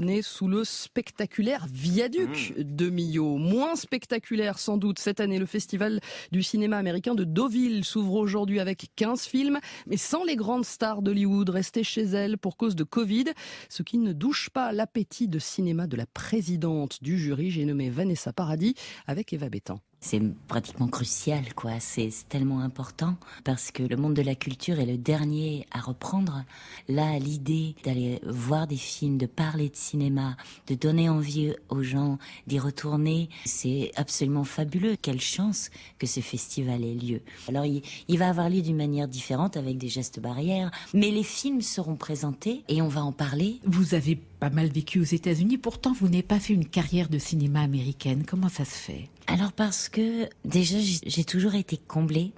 Né sous le spectaculaire viaduc de Millau. Moins spectaculaire sans doute cette année, le festival du cinéma américain de Deauville s'ouvre aujourd'hui avec 15 films, mais sans les grandes stars d'Hollywood restées chez elles pour cause de Covid, ce qui ne douche pas l'appétit de cinéma de la présidente du jury, j'ai nommé Vanessa Paradis avec Eva Bétan. C'est pratiquement crucial, quoi. C'est tellement important parce que le monde de la culture est le dernier à reprendre. Là, l'idée d'aller voir des films, de parler de cinéma, de donner envie aux gens d'y retourner, c'est absolument fabuleux. Quelle chance que ce festival ait lieu. Alors, il va avoir lieu d'une manière différente avec des gestes barrières, mais les films seront présentés et on va en parler. Vous avez pas mal vécu aux États-Unis, pourtant vous n'avez pas fait une carrière de cinéma américaine. Comment ça se fait ? Alors parce que déjà j'ai toujours été comblée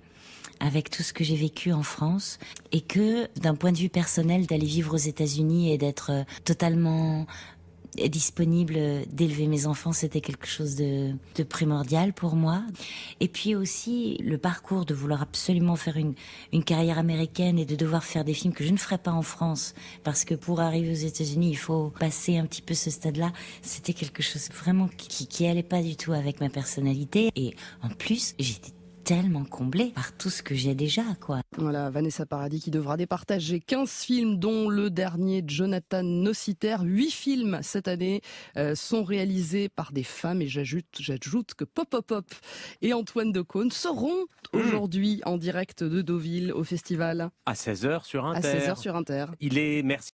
avec tout ce que j'ai vécu en France et que d'un point de vue personnel d'aller vivre aux États-Unis et d'être totalement disponible d'élever mes enfants, c'était quelque chose de primordial pour moi. Et puis aussi le parcours de vouloir absolument faire une carrière américaine et de devoir faire des films que je ne ferais pas en France parce que pour arriver aux États-Unis il faut passer un petit peu ce stade-là. C'était quelque chose vraiment qui allait pas du tout avec ma personnalité et en plus j'étais tellement comblée par tout ce que j'ai déjà, quoi. Voilà, Vanessa Paradis qui devra départager 15 films, dont le dernier Jonathan Nossiter. 8 films cette année sont réalisés par des femmes et j'ajoute que Pop Pop Pop et Antoine Decaune seront aujourd'hui en direct de Deauville au festival. À 16h sur Inter. À 16h sur Inter. Merci.